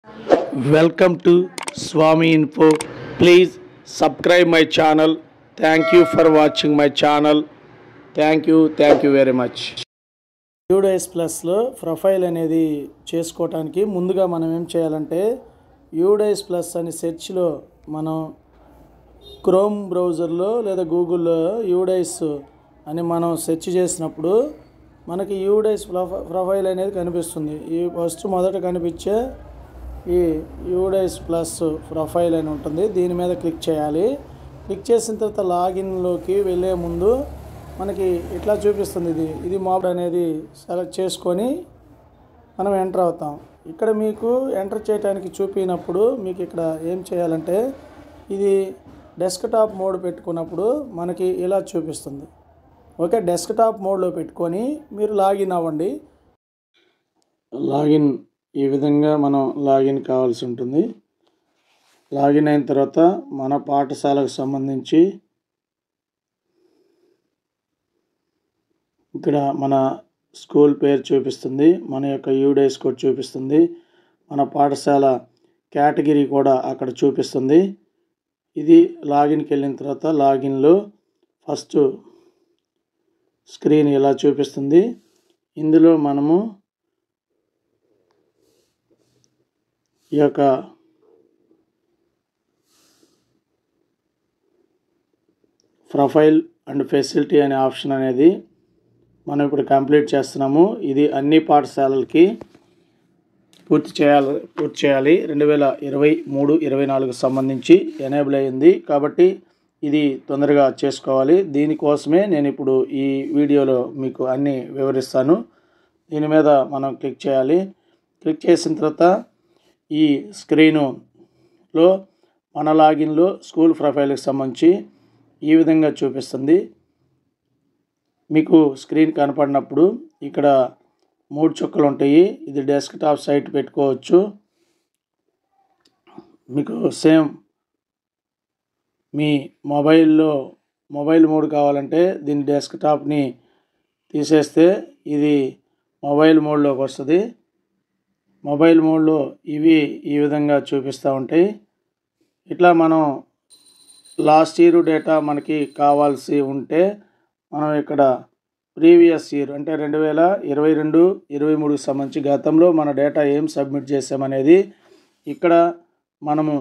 Welcome to Swami Info. Please subscribe my channel. Thank you for watching my channel. Thank you very much. UDISE ప్లస్లో profile అనేది చేసుకోవటానికి ముందుగా మనం ఏం చేయాలంటే యూడైస్ ప్లస్ అని సెర్చ్లో మనం క్రోమ్ బ్రౌజర్లో లేదా గూగుల్లో యూడైస్ అని మనం సెర్చ్ చేసినప్పుడు మనకి యూడైస్ ప్రొఫైల్ అనేది కనిపిస్తుంది. ఈ మొదట కనిపించే ఈ యూడైస్ ప్లస్ ప్రొఫైల్ అని ఉంటుంది. దీని మీద క్లిక్ చేయాలి. క్లిక్ చేసిన తర్వాత లాగిన్లోకి వెళ్ళే ముందు మనకి ఇట్లా చూపిస్తుంది. ఇది మాబ్ అనేది సెలెక్ట్ చేసుకొని మనం ఎంటర్ అవుతాం. ఇక్కడ మీకు ఎంటర్ చేయడానికి చూపినప్పుడు మీకు ఇక్కడ ఏం చేయాలంటే ఇది డెస్క్టాప్ మోడ్ పెట్టుకున్నప్పుడు మనకి ఇలా చూపిస్తుంది. ఓకే, డెస్క్టాప్ మోడ్లో పెట్టుకొని మీరు లాగిన్ అవ్వండి. లాగిన్ ఈ విధంగా మనం లాగిన్ కావాల్సి ఉంటుంది. లాగిన్ అయిన తర్వాత మన పాఠశాలకు సంబంధించి ఇక్కడ మన స్కూల్ పేరు చూపిస్తుంది, మన యొక్క యూడైస్ కోడ్ చూపిస్తుంది, మన పాఠశాల కేటగిరీ కూడా అక్కడ చూపిస్తుంది. ఇది లాగిన్కి వెళ్ళిన తర్వాత లాగిన్లో ఫస్ట్ స్క్రీన్ ఇలా చూపిస్తుంది. ఇందులో మనము ఈ యొక్క ప్రొఫైల్ అండ్ ఫెసిలిటీ అనే ఆప్షన్ అనేది మనం ఇప్పుడు కంప్లీట్ చేస్తున్నాము. ఇది అన్ని పాఠశాలలకి పూర్తి చేయాలి. 2023-24 సంబంధించి ఎనేబుల్ అయ్యింది కాబట్టి ఇది తొందరగా చేసుకోవాలి. దీనికోసమే నేను ఇప్పుడు ఈ వీడియోలో మీకు అన్నీ వివరిస్తాను. దీని మీద మనం క్లిక్ చేయాలి. క్లిక్ చేసిన తర్వాత ఈ స్క్రీనులో మన లాగిన్లో స్కూల్ ప్రొఫైల్కి సంబంధించి ఈ విధంగా చూపిస్తుంది. మీకు స్క్రీన్ కనపడినప్పుడు ఇక్కడ 3 చుక్కలు ఉంటాయి. ఇది డెస్క్టాప్ సైట్ పెట్టుకోవచ్చు. మీకు సేమ్ మీ మొబైల్ మోడ్ కావాలంటే దీని డెస్క్టాప్ని తీసేస్తే ఇది మొబైల్ మోడ్లోకి వస్తుంది. మొబైల్ మోడ్లో ఇవి ఈ విధంగా చూపిస్తూ ఉంటాయి. ఇట్లా మనం లాస్ట్ ఇయర్ డేటా మనకి కావాల్సి ఉంటే మనం ఇక్కడ ప్రీవియస్ ఇయర్ అంటే 2022-23 సంబంధించి గతంలో మన డేటా ఏం సబ్మిట్ చేసామనేది ఇక్కడ మనము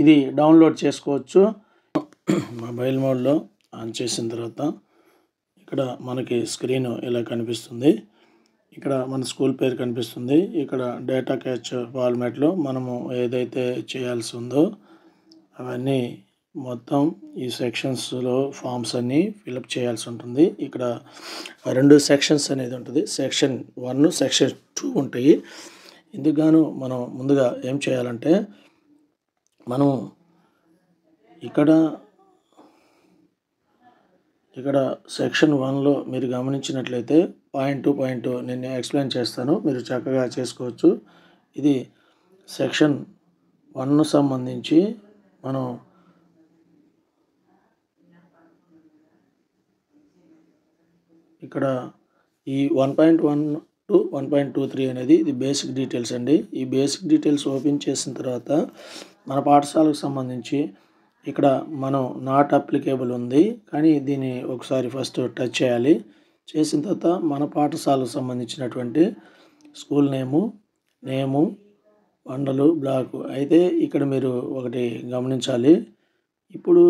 ఇది డౌన్లోడ్ చేసుకోవచ్చు. మొబైల్ మోడ్లో ఆన్ చేసిన తర్వాత ఇక్కడ మనకి స్క్రీన్ ఇలా కనిపిస్తుంది. ఇక్కడ మన స్కూల్ పేరు కనిపిస్తుంది. ఇక్కడ డేటా క్యాప్చర్ ఫార్మాట్లో మనము ఏదైతే చేయాల్సి ఉందో అవన్నీ మొత్తం ఈ సెక్షన్స్లో ఫామ్స్ అన్నీ ఫిలప్ చేయాల్సి ఉంటుంది. ఇక్కడ 2 సెక్షన్స్ అనేది ఉంటుంది. సెక్షన్ 1, సెక్షన్ 2 ఉంటాయి. ఇందుకుగాను మనం ముందుగా ఏం చేయాలంటే మనం ఇక్కడ సెక్షన్ 1లో మీరు గమనించినట్లయితే పాయింట్ టు పాయింట్ నేను ఎక్స్ప్లెయిన్ చేస్తాను, మీరు చక్కగా చేసుకోవచ్చు. ఇది సెక్షన్ 1 సంబంధించి మనం ఇక్కడ ఈ 1.1 to 1.23 అనేది ఇది బేసిక్ డీటెయిల్స్ అండి. ఈ బేసిక్ డీటెయిల్స్ ఓపెన్ చేసిన తర్వాత మన పాఠశాలకు సంబంధించి ఇక్కడ మనం నాట్ అప్లికేబుల్ ఉంది, కానీ దీన్ని ఒకసారి ఫస్ట్ టచ్ చేయాలి. చేసిన తర్వాత మన పాఠశాలకు సంబంధించినటువంటి స్కూల్ నేము మండలు బ్లాకు అయితే ఇక్కడ మీరు ఒకటి గమనించాలి. ఇప్పుడు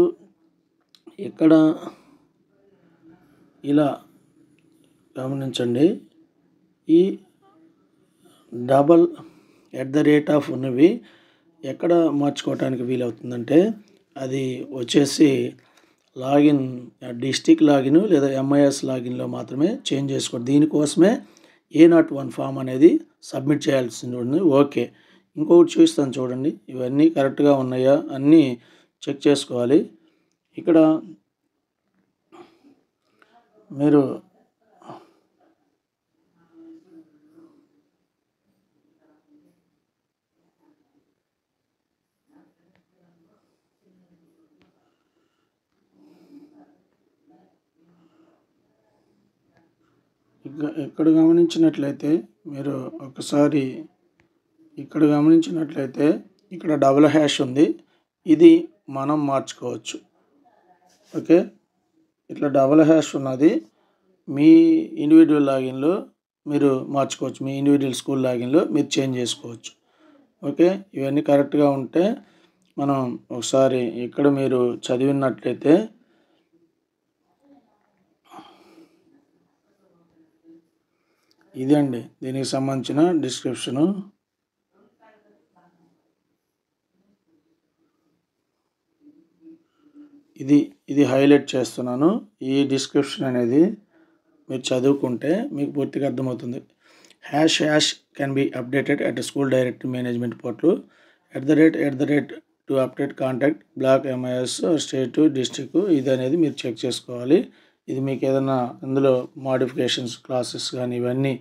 ఇక్కడ ఇలా గమనించండి, ఈ $@ ఉన్నవి ఎక్కడ మార్చుకోవటానికి వీలవుతుందంటే అది వచ్చేసి లాగిన్ డిస్ట్రిక్ట్ లాగిన్ లేదా MIS లాగిన్లో మాత్రమే చేంజ్ చేసుకోండి. దీనికోసమే A01 ఫామ్ అనేది సబ్మిట్ చేయాల్సి ఉంది. ఓకే, ఇంకొకటి చూస్తాను చూడండి, ఇవన్నీ కరెక్ట్గా ఉన్నాయా అన్నీ చెక్ చేసుకోవాలి. ఇక్కడ మీరు ఇక్కడ గమనించినట్లయితే మీరు ఒకసారి ఇక్కడ గమనించినట్లయితే ఇక్కడ డబుల్ హ్యాష్ ఉంది, ఇది మనం మార్చుకోవచ్చు. ఓకే, ఇట్లా డబుల్ హ్యాష్ ఉన్నది మీ ఇండివిజువల్ లాగిన్లో మీరు మార్చుకోవచ్చు, మీ ఇండివిజువల్ స్కూల్ లాగిన్లో మీరు చేంజ్ చేసుకోవచ్చు. ఓకే, ఇవన్నీ కరెక్ట్గా ఉంటే మనం ఒకసారి ఇక్కడ మీరు చదివినట్లయితే ఇదండి దీనికి సంబంధించిన డిస్క్రిప్షను. ఇది హైలైట్ చేస్తున్నాను. ఈ డిస్క్రిప్షన్ అనేది మీరు చదువుకుంటే మీకు పూర్తిగా అర్థమవుతుంది. Hash can be updated at school directory management portal @ to update contact block MIS state district. ఇది అనేది మీరు చెక్ చేసుకోవాలి. ఇది మీకు ఏదైనా ఇందులో మోడిఫికేషన్స్ క్లాసెస్ కానీ ఇవన్నీ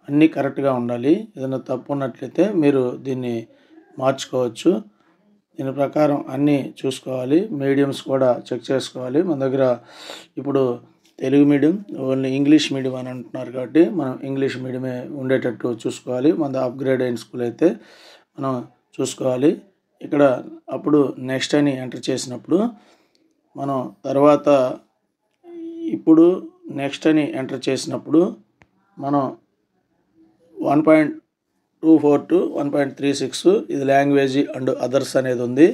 అన్నీ కరెక్ట్గా ఉండాలి. ఏదైనా తప్పు ఉన్నట్లయితే మీరు దీన్ని మార్చుకోవచ్చు. దీని ప్రకారం అన్నీ చూసుకోవాలి. మీడియంస్ కూడా చెక్ చేసుకోవాలి. మన దగ్గర ఇప్పుడు Telugu medium, only English medium అని అంటున్నారు కాబట్టి మనం ఇంగ్లీష్ మీడియమే ఉండేటట్టు చూసుకోవాలి. మన అప్గ్రేడ్ అయిన స్కూల్ అయితే మనం చూసుకోవాలి. ఇక్కడ అప్పుడు నెక్స్ట్ అని ఎంటర్ చేసినప్పుడు మనం తర్వాత ఇప్పుడు నెక్స్ట్ అని ఎంటర్ చేసినప్పుడు మనం 1.24 to 1.36 ఇది లాంగ్వేజ్ అండ్ అదర్స్ అనేది ఉంది.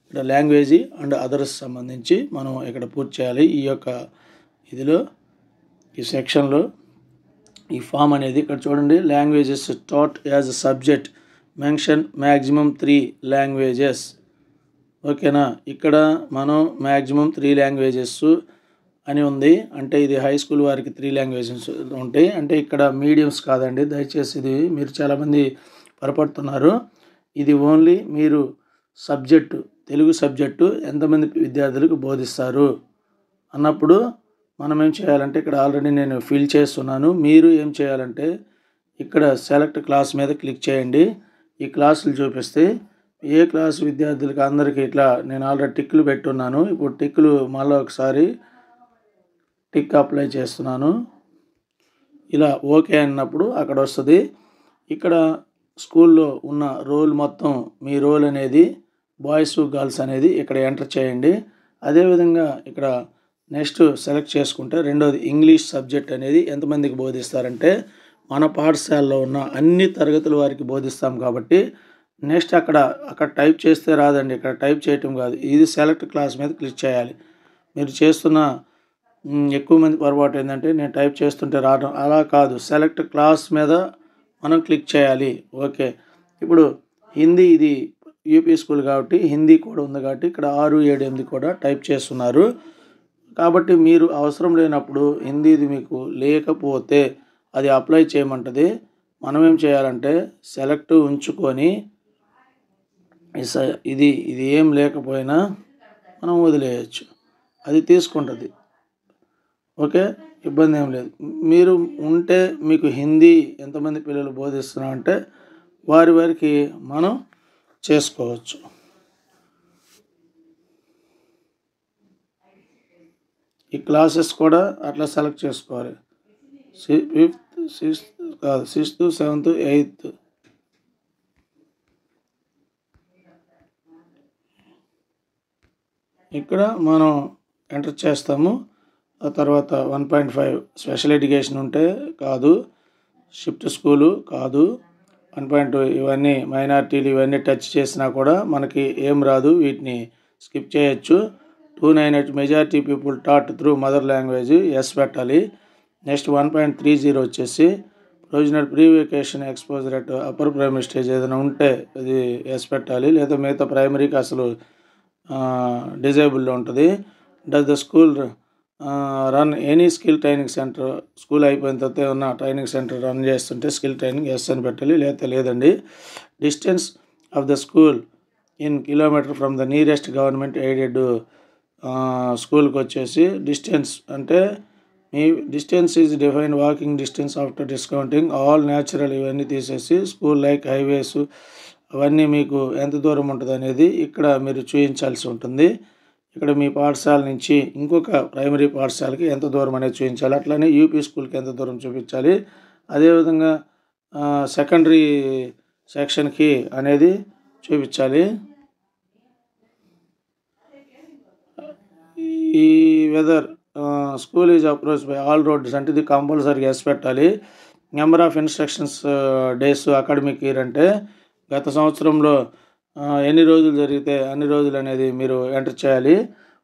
ఇక్కడ లాంగ్వేజ్ అండ్ అదర్స్ సంబంధించి మనం ఇక్కడ పూర్తి చేయాలి. ఈ యొక్క ఇదిలో ఈ సెక్షన్లో ఈ ఫామ్ అనేది ఇక్కడ చూడండి. Languages taught as a subject mention maximum 3 languages. ఓకేనా, ఇక్కడ మనం మ్యాక్సిమం 3 లాంగ్వేజెస్ అని ఉంది. అంటే ఇది హై స్కూల్ వారికి 3 లాంగ్వేజెస్ ఉంటాయి. అంటే ఇక్కడ మీడియంస్ కాదండి, దయచేసి ఇది మీరు చాలామంది పొరపడుతున్నారు. ఇది ఓన్లీ మీరు సబ్జెక్టు తెలుగు సబ్జెక్టు ఎంతమంది విద్యార్థులకు బోధిస్తారు అన్నప్పుడు మనం ఏం చేయాలంటే ఇక్కడ ఆల్రెడీ నేను ఫిల్ చేస్తున్నాను. మీరు ఏం చేయాలంటే ఇక్కడ సెలెక్ట్ క్లాస్ మీద క్లిక్ చేయండి. ఈ క్లాసులు చూపిస్తే ఏ క్లాస్ విద్యార్థులకు అందరికీ ఇట్లా నేను ఆల్రెడీ టిక్లు పెట్టున్నాను. ఇప్పుడు టిక్లు మళ్ళీ ఒకసారి టిక్ అప్లై చేస్తున్నాను. ఇలా ఓకే అన్నప్పుడు అక్కడ వస్తుంది. ఇక్కడ స్కూల్లో ఉన్న రోల్ మొత్తం మీ రోల్ అనేది బాయ్స్ గర్ల్స్ అనేది ఇక్కడ ఎంటర్ చేయండి. అదేవిధంగా ఇక్కడ నెక్స్ట్ సెలెక్ట్ చేసుకుంటే రెండోది ఇంగ్లీష్ సబ్జెక్ట్ అనేది ఎంతమందికి బోధిస్తారంటే మన పాఠశాలలో ఉన్న అన్ని తరగతుల వారికి బోధిస్తాం కాబట్టి నెక్స్ట్ అక్కడ టైప్ చేస్తే రాదండి, ఇక్కడ టైప్ చేయటం కాదు, ఇది సెలెక్ట్ క్లాస్ మీద క్లిక్ చేయాలి. మీరు చేస్తున్న ఎక్కువ మంది పొరపాటు ఏంటంటే నేను టైప్ చేస్తుంటే రావడం, అలా కాదు, సెలెక్ట్ క్లాస్ మీద మనం క్లిక్ చేయాలి. ఓకే, ఇప్పుడు హిందీ ఇది యూపీ స్కూల్ కాబట్టి హిందీ కూడా ఉంది కాబట్టి ఇక్కడ 6, 7, 8 కూడా టైప్ చేస్తున్నారు. కాబట్టి మీరు అవసరం లేనప్పుడు హిందీది మీకు లేకపోతే అది అప్లై చేయమంటుంది. మనం ఏం చేయాలంటే సెలెక్ట్ ఉంచుకొని ఇది ఏం లేకపోయినా మనం వదిలేయచ్చు, అది తీసుకుంటుంది. ఓకే, ఇబ్బంది ఏం లేదు. మీరు ఉంటే మీకు హిందీ ఎంతమంది పిల్లలు బోధిస్తున్నారంటే వారికి మనం చేసుకోవచ్చు. ఈ క్లాసెస్ కూడా అట్లా సెలెక్ట్ చేసుకోవాలి. 5th 6th కాదు 6th 7th 8th ఇక్కడ మనం ఎంటర్ చేస్తాము. ఆ తర్వాత 1.5 స్పెషల్ ఎడ్యుకేషన్ ఉంటే కాదు, షిఫ్ట్ స్కూలు కాదు, 1.2 ఇవన్నీ మైనారిటీలు ఇవన్నీ టచ్ చేసినా కూడా మనకి ఏం రాదు, వీటిని స్కిప్ చేయొచ్చు. 298 majority people taught through mother language yes పెట్టాలి. నెక్స్ట్ 1.30 వచ్చేసి provisional pre vacation exposure at upper primary stage ఏదైనా ఉంటే అది ఎస్ పెట్టాలి, లేదా మిగతా ప్రైమరీకి అసలు డిజేబుల్లో ఉంటుంది. Does the school run any skill training centre, school అయిపోయిన తర్వాత ఏమన్నా ట్రైనింగ్ సెంటర్ రన్ చేస్తుంటే స్కిల్ ట్రైనింగ్ ఎస్ అని పెట్టాలి, లేదండి. Distance of the school in kilometre from the nearest government aided స్కూల్కి వచ్చేసి డిస్టెన్స్ అంటే మీ distance is define walking distance after discounting all natural ఇవన్నీ తీసేసి స్కూల్ లైక్ హైవేస్ అవన్నీ మీకు ఎంత దూరం ఉంటుంది అనేది ఇక్కడ మీరు చూపించాల్సి ఉంటుంది. ఇక్కడ మీ పాఠశాల నుంచి ఇంకొక ప్రైమరీ పాఠశాలకి ఎంత దూరం అనేది చూపించాలి, అట్లనే యూపీ స్కూల్కి ఎంత దూరం చూపించాలి. అదేవిధంగా సెకండరీ సెక్షన్కి అనేది చూపించాలి. ఈ weather school is approach by all roads అంటే ఇది కంపల్సరీగా ఎస్ పెట్టాలి. Number of instructions days academic year అంటే గత సంవత్సరంలో ఎన్ని రోజులు జరిగితే అన్ని రోజులు అనేది మీరు ఎంటర్ చేయాలి.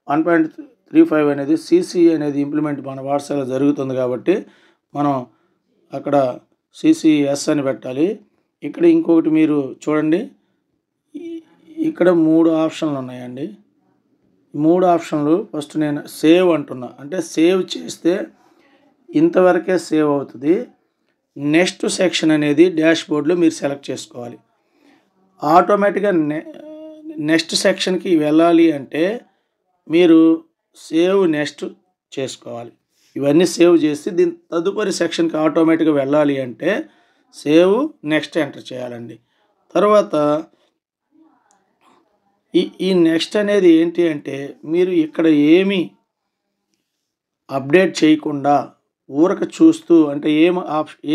1.35 అనేది సిసి అనేది ఇంప్లిమెంట్ మన వాట్సాప్లో జరుగుతుంది కాబట్టి మనం అక్కడ సిసిఎస్ అని పెట్టాలి. ఇక్కడ ఇంకొకటి మీరు చూడండి, ఇక్కడ 3 ఆప్షన్లు ఉన్నాయండి. 3 ఆప్షన్లు ఫస్ట్ నేను సేవ్ అంటున్నా, అంటే సేవ్ చేస్తే ఇంతవరకే సేవ్ అవుతుంది. నెక్స్ట్ సెక్షన్ అనేది డాష్ బోర్డ్లో మీరు సెలెక్ట్ చేసుకోవాలి. ఆటోమేటిక్గా నెక్స్ట్ సెక్షన్కి వెళ్ళాలి అంటే మీరు సేవ్ నెక్స్ట్ చేసుకోవాలి. ఇవన్నీ సేవ్ చేసి దీని తదుపరి సెక్షన్కి ఆటోమేటిక్గా వెళ్ళాలి అంటే సేవ్ నెక్స్ట్ ఎంటర్ చేయాలండి. తర్వాత ఈ నెక్స్ట్ అనేది ఏంటి అంటే మీరు ఇక్కడ ఏమీ అప్డేట్ చేయకుండా ఊరక చూస్తూ, అంటే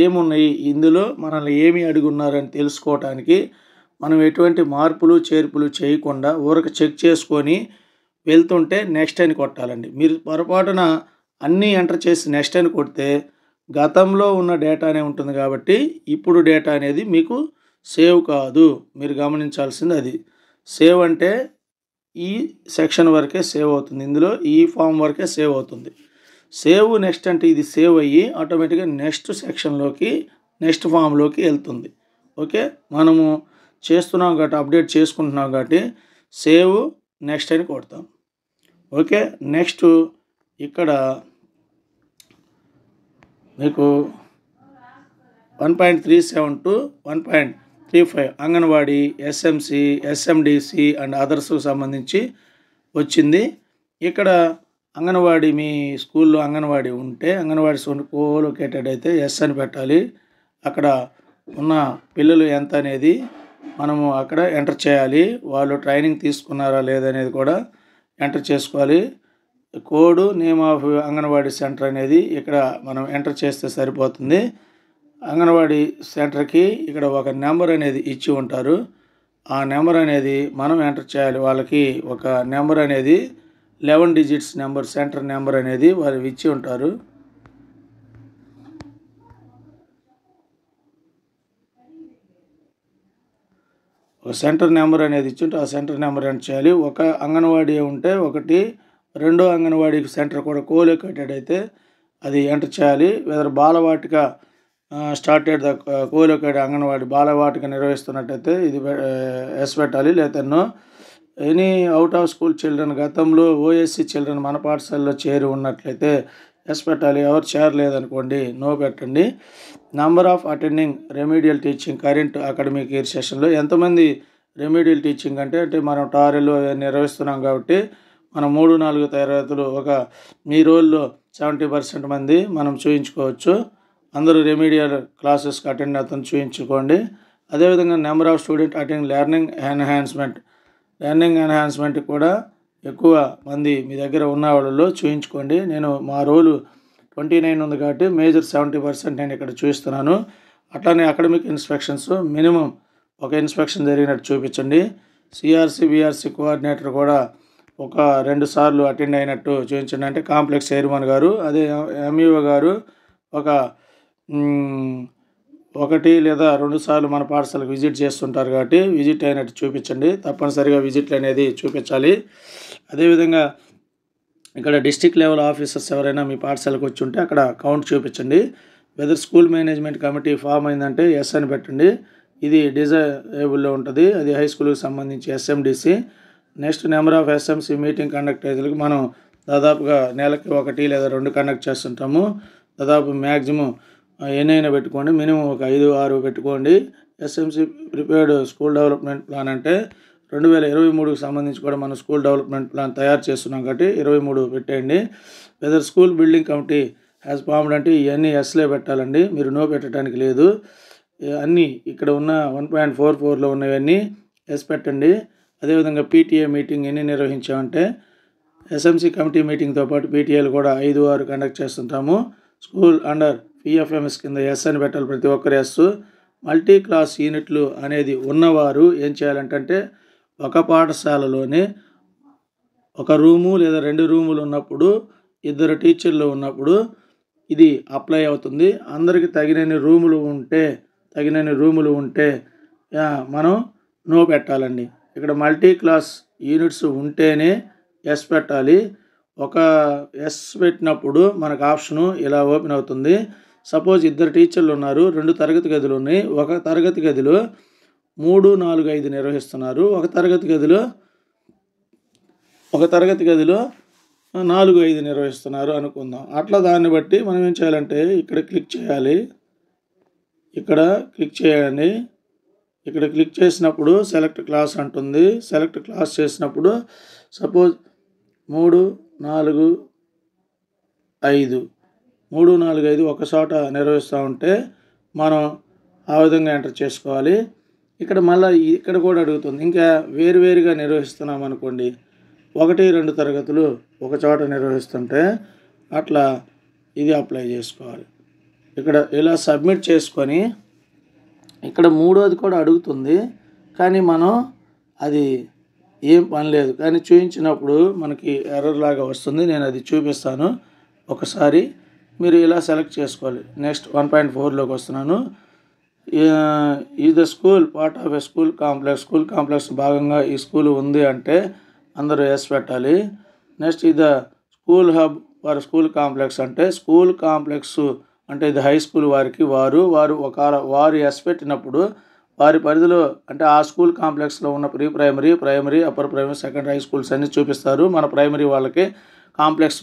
ఏమున్నాయి ఇందులో మనల్ని ఏమి అడుగున్నారని తెలుసుకోవటానికి మనం ఎటువంటి మార్పులు చేర్పులు చేయకుండా ఊరక చెక్ చేసుకొని వెళ్తుంటే నెక్స్ట్ అని కొట్టాలండి. మీరు పొరపాటున అన్నీ ఎంటర్ చేసి నెక్స్ట్ అని కొడితే గతంలో ఉన్న డేటానే ఉంటుంది కాబట్టి ఇప్పుడు డేటా అనేది మీకు సేవ్ కాదు. మీరు గమనించాల్సింది అది. సేవ్ అంటే ఈ సెక్షన్ వరకే సేవ్ అవుతుంది, ఇందులో ఈ ఫామ్ వరకే సేవ్ అవుతుంది. సేవ్ నెక్స్ట్ అంటే ఇది సేవ్ అయ్యి ఆటోమేటిక్గా నెక్స్ట్ సెక్షన్లోకి నెక్స్ట్ ఫామ్లోకి వెళ్తుంది. ఓకే, మనము చేస్తున్నాం కాబట్టి అప్డేట్ చేసుకుంటున్నాం కాబట్టి సేవ్ నెక్స్ట్ అని కొడతాం. ఓకే, నెక్స్ట్ ఇక్కడ మీకు 1.37 to 1.35 అంగన్వాడీ, ఎస్ఎంసి, ఎస్ఎండిసి అండ్ అదర్స్కు సంబంధించి వచ్చింది. ఇక్కడ అంగన్వాడీ మీ స్కూల్లో అంగన్వాడీ ఉంటే అంగన్వాడీ కోలొకేటెడ్ అయితే ఎస్ అని పెట్టాలి. అక్కడ ఉన్న పిల్లలు ఎంత అనేది మనము అక్కడ ఎంటర్ చేయాలి. వాళ్ళు ట్రైనింగ్ తీసుకున్నారా లేదనేది కూడా ఎంటర్ చేసుకోవాలి. Code name of anganwadi centre అనేది ఇక్కడ మనం ఎంటర్ చేస్తే సరిపోతుంది. అంగన్వాడీ సెంటర్కి ఇక్కడ ఒక నెంబర్ అనేది ఇచ్చి ఉంటారు. ఆ నెంబర్ అనేది మనం ఎంటర్ చేయాలి. వాళ్ళకి ఒక నెంబర్ అనేది 11 digits నెంబర్, సెంటర్ నెంబర్ అనేది వాళ్ళు ఇచ్చి ఉంటారు. ఒక సెంటర్ నెంబర్ అనేది ఇచ్చి ఉంటే ఆ సెంటర్ నెంబర్ ఎంటర్ చేయాలి. ఒక అంగన్వాడీ ఉంటే ఒకటి, రెండో అంగన్వాడీ సెంటర్ కూడా కోలొకేటెడ్ అయితే అది ఎంటర్ చేయాలి. Whether Balvatika started the colocated anganwadi Balvatika నిర్వహిస్తున్నట్టయితే ఇది ఎస్ పెట్టాలి. లేకపోతే no. Any out of school children గతంలో ఓఎస్సి చిల్డ్రన్ మన పాఠశాలలో చేరి ఉన్నట్లయితే ఎస్ పెట్టాలి. ఎవరు చేరలేదనుకోండి నో పెట్టండి. Number of attending remedial teaching current academic year సెషన్లో ఎంతమంది రెమీడియల్ టీచింగ్ అంటే మనం టారెల్లో నిర్వహిస్తున్నాం కాబట్టి మనం 3-4 తరగతులు ఒక మీ రోజుల్లో 70% మంది మనం చూయించుకోవచ్చు. అందరూ రెమీడియల్ క్లాసెస్కి అటెండ్ అవుతాను చూయించుకోండి. అదేవిధంగా number of student attend learning enhancement కూడా ఎక్కువ మంది మీ దగ్గర ఉన్న వాళ్ళలో చూయించుకోండి. నేను మా రోలు 29 ఉంది కాబట్టి మేజర్ 70% నేను ఇక్కడ చూపిస్తున్నాను. అట్లానే అకాడమిక్ ఇన్స్పెక్షన్స్ మినిమం ఒక ఇన్స్పెక్షన్ జరిగినట్టు చూపించండి. సిఆర్సి బిఆర్సి కోఆర్డినేటర్ కూడా ఒక 2 సార్లు అటెండ్ అయినట్టు చూపించండి. అంటే కాంప్లెక్స్ చైర్మన్ గారు, అదే ఎంఈఓ గారు ఒక 1 లేదా 2 సార్లు మన పాఠశాలకు విజిట్ చేస్తుంటారు కాబట్టి విజిట్ అయినట్టు చూపించండి. తప్పనిసరిగా విజిట్లు అనేది చూపించాలి. అదేవిధంగా ఇక్కడ డిస్ట్రిక్ట్ లెవెల్ ఆఫీసర్స్ ఎవరైనా మీ పాఠశాలకు వచ్చి ఉంటే అక్కడ కౌంట్ చూపించండి. Whether school management committee form అయిందంటే ఎస్ అని పెట్టండి. ఇది డిజైబుల్లో ఉంటుంది, అది హై స్కూల్కి సంబంధించి SMDC. Next number of SMC meeting conduct అయ్యేందుకు మనం దాదాపుగా నెలకి 1 లేదా 2 కండక్ట్ చేస్తుంటాము. దాదాపు మ్యాక్సిమం ఎన్నైనా పెట్టుకోండి, మినిమం ఒక 5-6 పెట్టుకోండి. SMC prepared school development plan అంటే 2023కి సంబంధించి కూడా మనం స్కూల్ డెవలప్మెంట్ ప్లాన్ తయారు చేస్తున్నాం కాబట్టి 23 పెట్టేయండి. Weather school building committee has formed అంటే ఇవన్నీ ఎస్లే పెట్టాలండి, మీరు నో పెట్టడానికి లేదు. అన్నీ ఇక్కడ ఉన్న 1.44లో ఉన్నవన్నీ ఎస్ పెట్టండి. అదేవిధంగా పీటీఏ మీటింగ్ ఎన్ని నిర్వహించామంటే ఎస్ఎంసి కమిటీ మీటింగ్తో పాటు పీటీఏలు కూడా 5-6 కండక్ట్ చేస్తుంటాము. స్కూల్ అండర్ పిఎఫ్ఎంఎస్ కింద ఎస్ అని పెట్టాలి, ప్రతి ఒక్కరు ఎస్. మల్టీ క్లాస్ యూనిట్లు అనేది ఉన్నవారు ఏం చేయాలంటే ఒక పాఠశాలలోనే ఒక రూము లేదా 2 రూములు ఉన్నప్పుడు, ఇద్దరు టీచర్లు ఉన్నప్పుడు ఇది అప్లై అవుతుంది. అందరికి తగినన్ని రూములు ఉంటే మనం నో పెట్టాలండి. ఇక్కడ మల్టీ క్లాస్ యూనిట్స్ ఉంటేనే ఎస్ పెట్టాలి. ఒక ఎస్ పెట్టినప్పుడు మనకు ఆప్షను ఇలా ఓపెన్ అవుతుంది. సపోజ్ ఇద్దరు టీచర్లు ఉన్నారు, 2 తరగతి గదులు ఉన్నాయి. ఒక తరగతి గదిలో 3, 4, 5 నిర్వహిస్తున్నారు. ఒక తరగతి గదిలో 4, 5 నిర్వహిస్తున్నారు అనుకుందాం. అట్లా దాన్ని బట్టి మనం ఏం చేయాలంటే ఇక్కడ క్లిక్ చేయాలి. ఇక్కడ క్లిక్ చేసినప్పుడు సెలెక్ట్ క్లాస్ అంటుంది. సెలెక్ట్ క్లాస్ చేసినప్పుడు సపోజ్ 3, 4, 5 ఒక చోట నిర్వహిస్తూ ఉంటే మనం ఆ విధంగా ఎంటర్ చేసుకోవాలి. ఇక్కడ మళ్ళీ ఇక్కడ కూడా అడుగుతుంది. ఇంకా వేరువేరుగా నిర్వహిస్తున్నాం అనుకోండి, 1, 2 తరగతులు ఒక చోట నిర్వహిస్తుంటే అట్లా ఇది అప్లై చేసుకోవాలి. ఇక్కడ ఇలా సబ్మిట్ చేసుకొని ఇక్కడ 3వది కూడా అడుగుతుంది, కానీ మనం అది ఏం పని లేదు, కానీ చూపించినప్పుడు మనకి ఎర్రర్ లాగా వస్తుంది. నేను అది చూపిస్తాను ఒకసారి. మీరు ఇలా సెలెక్ట్ చేసుకోవాలి. నెక్స్ట్ 1.4లోకి వస్తున్నాను. The school part of a school complex భాగంగా ఈ స్కూల్ ఉంది అంటే అందరూ ఎస్ పెట్టాలి. నెక్స్ట్ ఇది school hub for school complex అంటే స్కూల్ కాంప్లెక్స్ అంటే ఇది హై స్కూల్ వారికి వారు ఎస్ పెట్టినప్పుడు వారి పరిధిలో అంటే ఆ స్కూల్ కాంప్లెక్స్లో ఉన్న primary, upper primary, secondary, high schools అన్నీ చూపిస్తారు. మన ప్రైమరీ వాళ్ళకి కాంప్లెక్స్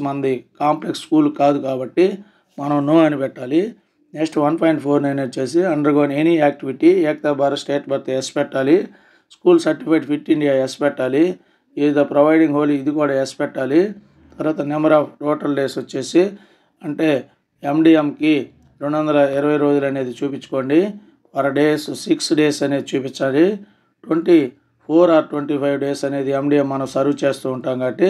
స్కూల్ కాదు కాబట్టి మనం నో అని పెట్టాలి. నెక్స్ట్ 1.49 వచ్చేసి undergone any activity Ekta Bharat state birth yes పెట్టాలి. School certificate fit India yes పెట్టాలి. ఇది ప్రొవైడింగ్ హోలీ ఇది కూడా ఎస్ పెట్టాలి. తర్వాత నెంబర్ ఆఫ్ టోటల్ డేస్ వచ్చేసి అంటే ఎండిఎంకి 220 రోజులు అనేది చూపించుకోండి. పర్ డేస్ 6 డేస్ అనేది చూపించాలి. 24 or 25 డేస్ అనేది ఎండిఎం మనం సర్వ్ చేస్తూ ఉంటాం కాబట్టి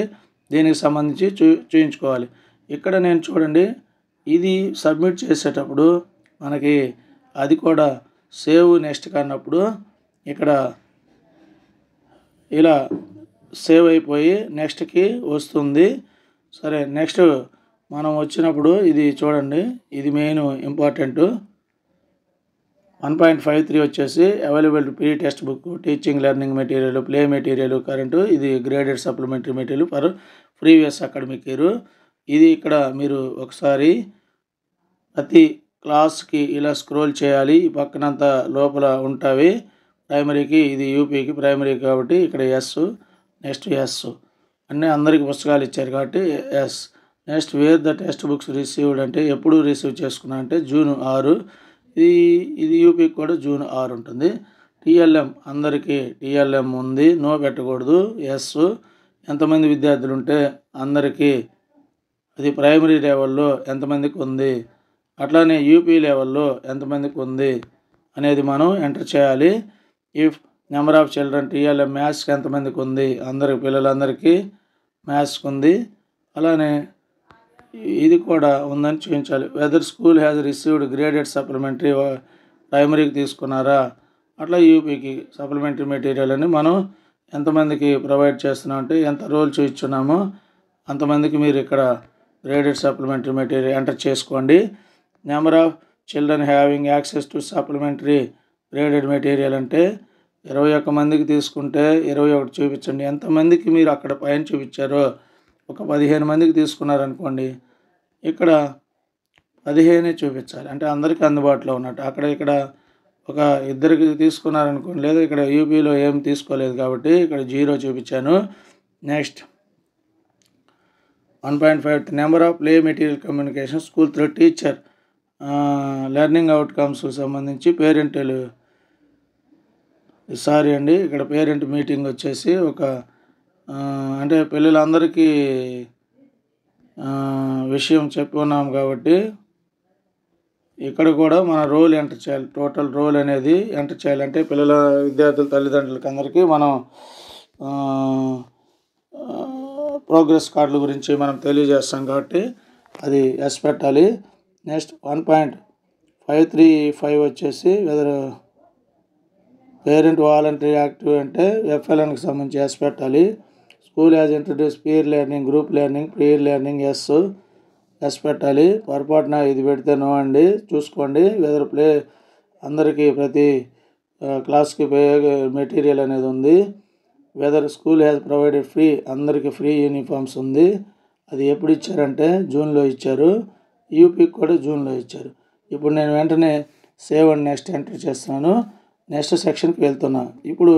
దీనికి సంబంధించి చూపించుకోవాలి. ఇక్కడ నేను చూడండి, ఇది సబ్మిట్ చేసేటప్పుడు మనకి అది కూడా సేవ్ నెక్స్ట్ కన్నప్పుడు ఇక్కడ ఇలా సేవ్ అయిపోయి నెక్స్ట్కి వస్తుంది. సరే, నెక్స్ట్ మనం వచ్చినప్పుడు ఇది చూడండి, ఇది మెయిన్ ఇంపార్టెంట్. 1.53 వచ్చేసి available pre text book, teaching learning material, play material, current, ఇది graded supplementary material for previous academic year. ఇది ఇక్కడ మీరు ఒకసారి ప్రతి క్లాస్కి ఇలా స్క్రోల్ చేయాలి. ఈ పక్కనంతా లోపల ఉంటాయి. ప్రైమరీకి ఇది యూపీకి ప్రైమరీ కాబట్టి ఇక్కడ ఎస్, నెక్స్ట్ ఎస్ అన్నీ అందరికి పుస్తకాలు ఇచ్చారు కాబట్టి yes. Next where the text books received అంటే ఎప్పుడు రిసీవ్ చేసుకున్నా అంటే June 6. ఇది యూపీకి కూడా June 6 ఉంటుంది. టీఎల్ఎం అందరికీ టీఎల్ఎం ఉంది, నో పెట్టకూడదు, ఎస్. ఎంతమంది విద్యార్థులు ఉంటే అందరికీ, అది ప్రైమరీ లెవెల్లో ఎంతమందికి ఉంది, అట్లానే యూపీ లెవెల్లో ఎంతమందికి ఉంది అనేది మనం ఎంటర్ చేయాలి. If number of children TLM మ్యాథ్స్కి ఎంతమందికి ఉంది, పిల్లలందరికీ మ్యాథ్స్కి ఉంది. అలానే ఇది కూడా ఉందని చూపించాలి. Whether school has received graded supplementary ప్రైమరీకి తీసుకున్నారా, అట్లా యూపీకి సప్లిమెంటరీ మెటీరియల్ అని మనం ఎంతమందికి ప్రొవైడ్ చేస్తున్నాం అంటే ఎంత రోల్ చూపించున్నామో అంతమందికి మీరు ఇక్కడ గ్రేడెడ్ సప్లిమెంటరీ మెటీరియల్ ఎంటర్ చేసుకోండి. Number of children having access to supplementary graded material అంటే 21 మందికి తీసుకుంటే 21 చూపించండి. ఎంతమందికి మీరు అక్కడ పైన చూపించారో ఒక 15 మందికి తీసుకున్నారనుకోండి, ఇక్కడ 15 చూపించాలి, అంటే అందరికీ అందుబాటులో ఉన్నట్టు. ఇక్కడ ఒక ఇద్దరికి తీసుకున్నారనుకోండి, లేదా ఇక్కడ యూపీలో ఏం తీసుకోలేదు కాబట్టి ఇక్కడ 0 చూపించాను. Next 1.5 number of play material communication school through teacher learning outcomes సంబంధించి ఇక్కడ పేరెంట్ మీటింగ్ వచ్చేసి ఒక అంటే పిల్లలందరికీ విషయం చెప్పుకున్నాం కాబట్టి ఇక్కడ కూడా మన రోల్ ఎంటర్ చేయాలి. టోటల్ రోల్ అనేది ఎంటర్ చేయాలంటే విద్యార్థుల తల్లిదండ్రులకి అందరికీ మనం ప్రోగ్రెస్ కార్డుల గురించి మనం తెలియజేస్తాం కాబట్టి అది ఎస్ పెట్టాలి. నెక్స్ట్ 1.5 535 వచ్చేసి వెదర్ పేరెంట్ వాలంటరీ యాక్టివ్ అంటే ఎఫ్ఎల్ఎన్కి సంబంధించి ఎస్ పెట్టాలి. School has introduce peer learning, group learning, peer learning yes పెట్టాలి. పొరపాటున ఇది పెడితే నో అండి, చూసుకోండి. వెదర్ ప్లే అందరికీ ప్రతి క్లాస్కి మెటీరియల్ అనేది ఉంది. Weather school has provided free, అందరికీ ఫ్రీ యూనిఫామ్స్ ఉంది. అది ఎప్పుడు ఇచ్చారంటే జూన్లో ఇచ్చారు. యూపీకి కూడా జూన్లో ఇచ్చారు. ఇప్పుడు నేను వెంటనే సేవ్ అండ్ నెక్స్ట్ ఎంటర్ చేస్తున్నాను. నెక్స్ట్ సెక్షన్కి వెళ్తున్నా. ఇప్పుడు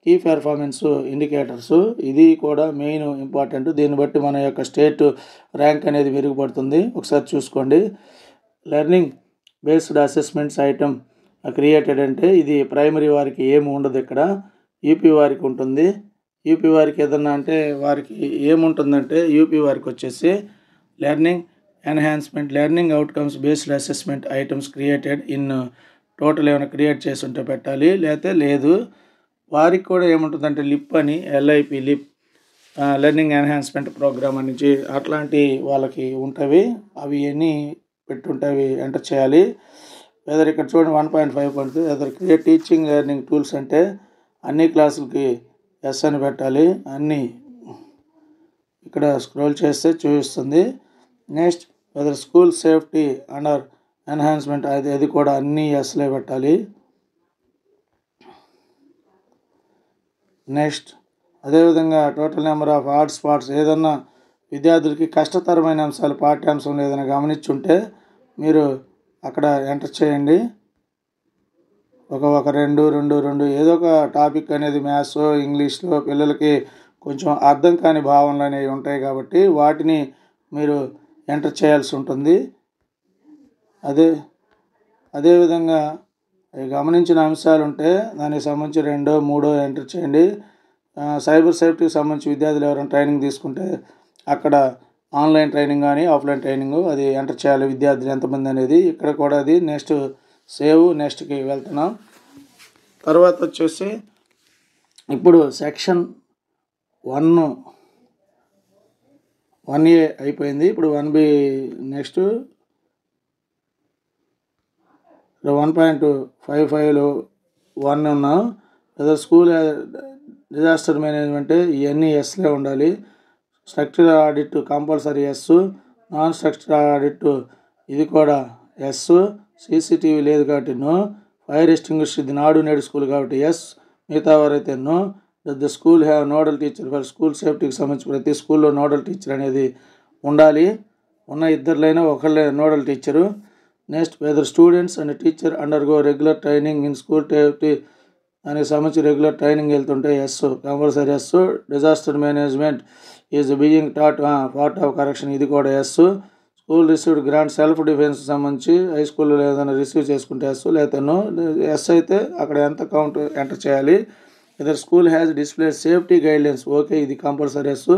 కీ పెర్ఫార్మెన్స్ ఇండికేటర్స్, ఇది కూడా మెయిన్ ఇంపార్టెంట్. దీన్ని బట్టి మన యొక్క స్టేట్ ర్యాంక్ అనేది మెరుగుపడుతుంది. ఒకసారి చూసుకోండి. Learning based assessments item created అంటే ఇది ప్రైమరీ వారికి ఏమి ఉండదు, ఇక్కడ యూపీ వారికి ఉంటుంది. యూపీ వారికి ఏదన్నా అంటే వారికి ఏముంటుందంటే యూపీ వారికి వచ్చేసి learning enhancement, learning outcomes based assessment items created in total ఏమైనా క్రియేట్ చేసి ఉంటే పెట్టాలి, లేకపోతే లేదు. వారికి కూడా ఏముంటుందంటే లిప్ అని, L I P LIP learning enhancement programme నుంచి అట్లాంటి వాళ్ళకి ఉంటవి. అవి ఎన్ని పెట్టుంటే అవి ఎంటర్ చేయాలి. వెదర్ ఇక్కడ చూడండి 1.5 పడుతుంది. Whether create teaching learning tools అంటే అన్ని క్లాసులకి ఎస్ అని పెట్టాలి. అన్నీ ఇక్కడ స్క్రోల్ చేస్తే చూపిస్తుంది. Next weather school safety under enhancement, అది కూడా అన్నీ ఎస్లే పెట్టాలి. నెక్స్ట్ అదేవిధంగా total number of hot spots, ఏదన్నా విద్యార్థులకి కష్టతరమైన అంశాలు పాఠ్యాంశంలో ఏదైనా గమనించుంటే మీరు అక్కడ ఎంటర్ చేయండి. ఒక రెండు ఏదో ఒక టాపిక్ అనేది మ్యాథ్స్ ఇంగ్లీష్లో పిల్లలకి కొంచెం అర్థం కాని భావనలు అనేవి ఉంటాయి కాబట్టి వాటిని మీరు ఎంటర్ చేయాల్సి ఉంటుంది. అదేవిధంగా గమనించిన అంశాలు ఉంటే దానికి సంబంధించి 2, 3 ఎంటర్ చేయండి. సైబర్ సేఫ్టీకి సంబంధించి విద్యార్థులు ఎవరైనా ట్రైనింగ్ తీసుకుంటే అక్కడ ఆన్లైన్ ట్రైనింగ్ కానీ ఆఫ్లైన్ ట్రైనింగ్ అది ఎంటర్ చేయాలి, విద్యార్థులు ఎంతమంది అనేది. ఇక్కడ కూడా అది నెక్స్ట్ సేవ్ నెక్స్ట్కి వెళ్తున్నాం. తర్వాత వచ్చేసి ఇప్పుడు సెక్షన్ 1A అయిపోయింది. ఇప్పుడు 1B నెక్స్ట్ 1.55లో 1 ఉన్నాం. లేదా స్కూల్ డిజాస్టర్ మేనేజ్మెంట్ ఇవన్నీ ఎస్లే ఉండాలి. Structural audit compulsory yes, non structural audit ఇది కూడా ఎస్, సీసీటీవీ లేదు కాబట్టి నో, ఫైర్ ఎస్టింగ్విష్ ఇది నాడు నేడు స్కూల్ కాబట్టి ఎస్, మిగతా వారైతే no. The school have nodal teacher for school సేఫ్టీకి సంబంధించి ప్రతి స్కూల్లో నోడల్ టీచర్ అనేది ఉండాలి. ఉన్న ఇద్దరులైనా ఒకళ్ళే nodal teacher. Next whether students and teacher undergo regular training in school safety దానికి సంబంధించి రెగ్యులర్ ట్రైనింగ్ వెళ్తుంటే yes, compulsory yes. Disaster management is being taught part of correction ఇది కూడా yes. School received grant self defence సంబంధించి high స్కూల్లో ఏదైనా receive చేసుకుంటే yes, లేకపోతే నో. ఎస్ అయితే అక్కడ ఎంత కౌంట్ ఎంటర్ చేయాలి. Either school has display safety guidelines okay, ఇది compulsory yes.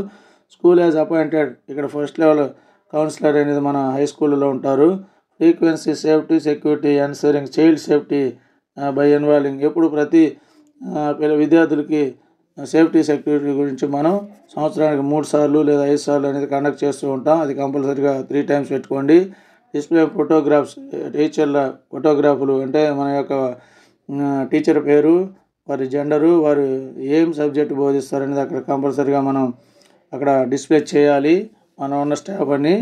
School has appointed ఇక్కడ ఫస్ట్ లెవెల్ కౌన్సిలర్ అనేది మన హై స్కూల్లో ఉంటారు. Frequency safety security ensuring child safety by involving, ఎప్పుడు ప్రతి విద్యార్థులకి సేఫ్టీ సెక్యూరిటీ గురించి మనం సంవత్సరానికి 3 సార్లు లేదా 5 సార్లు అనేది కండక్ట్ చేస్తూ ఉంటాం. అది కంపల్సరీగా 3 టైమ్స్ పెట్టుకోండి. డిస్ప్లే ఫోటోగ్రాఫ్స్ టీచర్ల ఫోటోగ్రాఫ్లు అంటే మన యొక్క టీచర్ పేరు, వారి జెండరు, వారు ఏం సబ్జెక్ట్ బోధిస్తారనేది అక్కడ కంపల్సరీగా మనం అక్కడ డిస్ప్లే చేయాలి మనం ఉన్న స్టాఫ్ అని.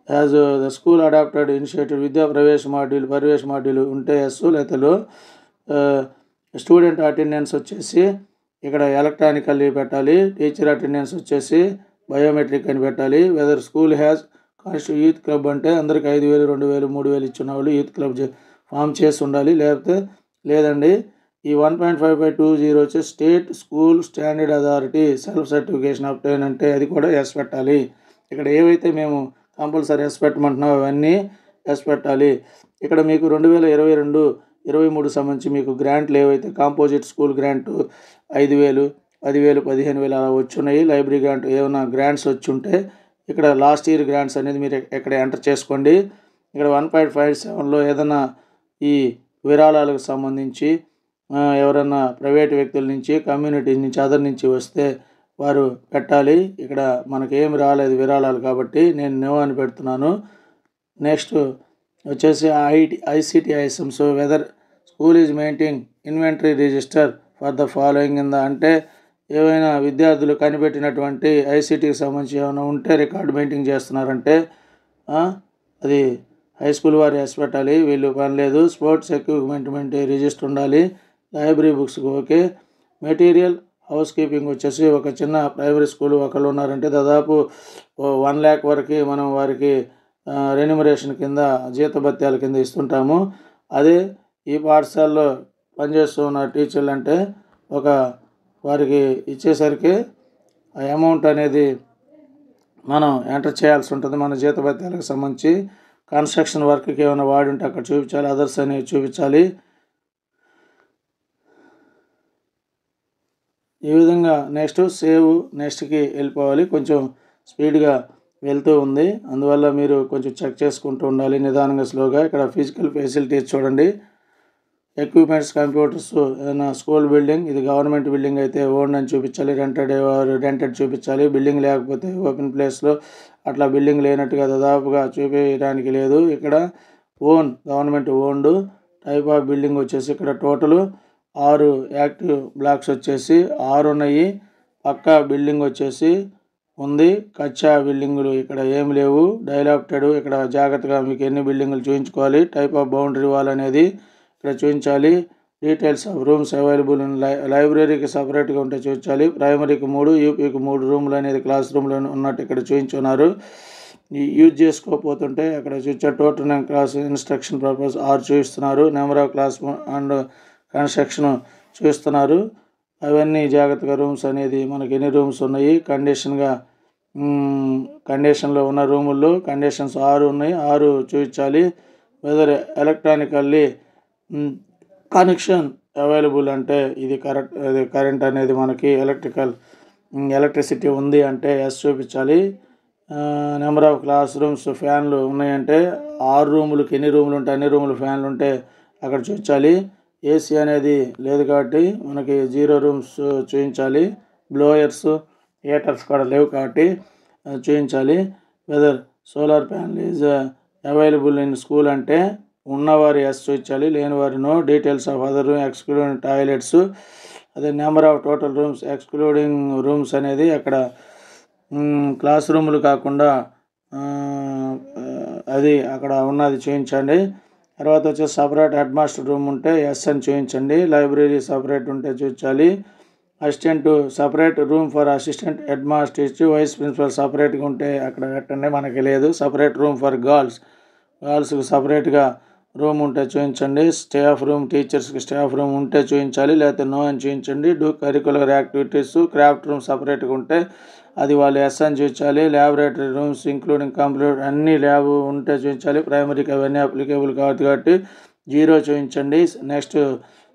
As the school adopted initiative Vidya Pravesh module ఉంటే ఎస్, లేకపోతే స్టూడెంట్ అటెండెన్స్ వచ్చేసి ఇక్కడ ఎలక్ట్రానికల్లీ పెట్టాలి. టీచర్ అటెండెన్స్ వచ్చేసి బయోమెట్రిక్ అని పెట్టాలి. Weather school has constitute youth club అంటే అందరికి 5,000, 2,000, 3,000 ఇచ్చిన వాళ్ళు యూత్ క్లబ్ ఫామ్ చేసి ఉండాలి, లేకపోతే లేదండి. ఈ 1.5520 వచ్చి state school standard authority self certification obtain అంటే అది కూడా ఎస్ పెట్టాలి. ఇక్కడ ఏవైతే మేము కంపల్సరీ ఎస్ పెట్టమంటున్నాం అవన్నీ ఎస్ పెట్టాలి. ఇక్కడ మీకు 2022-23 సంబంధించి మీకు గ్రాంట్లు ఏవైతే కాంపోజిట్ స్కూల్ గ్రాంట్ 5,000, 10,000, 15,000 అలా వచ్చున్నాయి. లైబ్రరీ గ్రాంట్ ఏమైనా గ్రాంట్స్ వచ్చి ఉంటే ఇక్కడ లాస్ట్ ఇయర్ గ్రాంట్స్ అనేది మీరు ఇక్కడ ఎంటర్ చేసుకోండి. ఇక్కడ 1.57లో ఏదైనా ఈ విరాళాలకు సంబంధించి ఎవరన్నా ప్రైవేట్ వ్యక్తుల నుంచి, కమ్యూనిటీ నుంచి, అదర్ నుంచి వస్తే వారు పెట్టాలి. ఇక్కడ మనకేమి రాలేదు విరాళాలు కాబట్టి నేను నో అని పెడుతున్నాను. నెక్స్ట్ వచ్చేసి ICT items weather school is maintain inventory register for the following అంటే ఏవైనా విద్యార్థులు కనిపెట్టినటువంటి ICTకి సంబంధించి ఏమైనా ఉంటే రికార్డు మెయింటైన్ చేస్తున్నారంటే అది హై స్కూల్ వారు ఎస్ పెట్టాలి, వీళ్ళు పని లేదు. స్పోర్ట్స్ ఎక్విప్మెంట్ రిజిస్టర్ ఉండాలి. Library books okay. Material house keeping వచ్చేసి ఒక చిన్న ప్రైమరీ స్కూల్ ఒకళ్ళు ఉన్నారంటే దాదాపు 1 lakh వరకు మనం వారికి రెన్యుమరేషన్ కింద జీతభత్యాల కింద ఇస్తుంటాము. అదే ఈ పాఠశాలలో పనిచేస్తూ ఉన్న టీచర్లు అంటే ఒక వారికి ఇచ్చేసరికి ఆ అమౌంట్ అనేది మనం ఎంటర్ చేయాల్సి ఉంటుంది. మన జీతభత్యాలకు సంబంధించి కన్స్ట్రక్షన్ వర్క్కి ఏమైనా వాడి ఉంటే అక్కడ చూపించాలి, అదర్స్ అనేవి చూపించాలి. ఈ విధంగా నెక్స్ట్కి వెళ్ళిపోవాలి. కొంచెం స్పీడ్గా వెళ్తూ ఉంది, అందువల్ల మీరు కొంచెం చెక్ చేసుకుంటూ ఉండాలి నిదానంగా స్లోగా. ఇక్కడ ఫిజికల్ ఫెసిలిటీస్ చూడండి. ఎక్విప్మెంట్స్ కంప్యూటర్స్ ఏదైనా స్కూల్ బిల్డింగ్, ఇది గవర్నమెంట్ బిల్డింగ్ అయితే ఓన్ అని చూపించాలి, రెంటెడ్ చూపించాలి. బిల్డింగ్ లేకపోతే ఓపెన్ ప్లేస్లో అట్లా బిల్డింగ్ లేనట్టుగా దాదాపుగా చూపించడానికి లేదు. ఇక్కడ own government owned type of building వచ్చేసి ఇక్కడ టోటల్ 6 యాక్టివ్ బ్లాక్స్ వచ్చేసి 6 ఉన్నాయి. పక్కా బిల్డింగ్ వచ్చేసి ఉంది. కచ్చా బిల్డింగులు ఇక్కడ ఏమి లేవు. డైలాప్టెడ్ ఇక్కడ జాగ్రత్తగా మీకు ఎన్ని బిల్డింగులు చూపించుకోవాలి. టైప్ ఆఫ్ బౌండరీ వాల్ అనేది ఇక్కడ చూపించాలి. డీటెయిల్స్ ఆఫ్ రూమ్స్ అవైలబుల్ లైబ్రరీకి సపరేట్గా ఉంటే చూపించాలి. ప్రైమరీకి 3, యూపీకి 3 రూమ్లు అనేది క్లాస్ రూమ్లో ఉన్నట్టు ఇక్కడ చూపించున్నారు. యూజ్ చేసుకోకపోతుంటే అక్కడ చూపించారు. టోటల్ క్లాస్ ఇన్స్ట్రక్షన్ పర్పస్ 6 చూపిస్తున్నారు. Number of class and construction చూస్తున్నారు. అవన్నీ జాగ్రత్తగా రూమ్స్ అనేది మనకి ఎన్ని రూమ్స్ ఉన్నాయి, కండిషన్లో ఉన్న రూముల్లో కండిషన్స్ 6 ఉన్నాయి. 6 చూపించాలి. వెదర్ ఎలక్ట్రానికల్లీ కనెక్షన్ అవైలబుల్ అంటే ఇది కరెంట్ అనేది మనకి ఎలక్ట్రిసిటీ ఉంది అంటే ఎస్ చూపించాలి. నెంబర్ ఆఫ్ క్లాస్ రూమ్స్ ఫ్యాన్లు ఉన్నాయంటే 6 రూములకి ఎన్ని రూములు ఉంటే అన్ని రూములు ఫ్యాన్లు ఉంటే అక్కడ చూపించాలి. ఏసీ అనేది లేదు కాబట్టి మనకి 0 రూమ్స్ చూపించాలి. బ్లోయర్స్ హీటర్స్ కూడా లేవు కాబట్టి చూపించాలి. Whether solar panel is available in school అంటే ఉన్నవారు ఎస్ చూపించాలి, లేనివారు no. Details of other room excluding toilets, అదే number of total rooms excluding rooms అనేది అక్కడ క్లాస్ రూములు కాకుండా అది అక్కడ ఉన్నది చూపించండి. తర్వాత వచ్చి సపరేట్ హెడ్ మాస్టర్ రూమ్ ఉంటే ఎస్ అని చూపించండి. లైబ్రరీ సపరేట్ ఉంటే చూపించాలి. Assistant separate room for assistant head master ఇచ్చి వైస్ ప్రిన్సిపల్ సపరేట్గా ఉంటే అక్కడ పెట్టండి, మనకి లేదు. సపరేట్ రూమ్ ఫర్ గర్ల్స్కి సపరేట్గా రూమ్ ఉంటే చూపించండి. స్టాఫ్ రూమ్ టీచర్స్కి స్టాఫ్ రూమ్ ఉంటే చూపించాలి, లేకపోతే నో అని చూపించండి. కరికులర్ యాక్టివిటీస్ క్రాఫ్ట్ రూమ్ సపరేట్గా ఉంటే అది వాళ్ళు ఎస్ అని చూపించాలి. ల్యాబొరేటరీ రూమ్స్ ఇంక్లూడింగ్ కంప్యూటర్ అన్ని ల్యాబ్ ఉంటే చూపించాలి. ప్రైమరీకి అవన్నీ అప్లికేబుల్ కాదు కాబట్టి 0 చూపించండి. నెక్స్ట్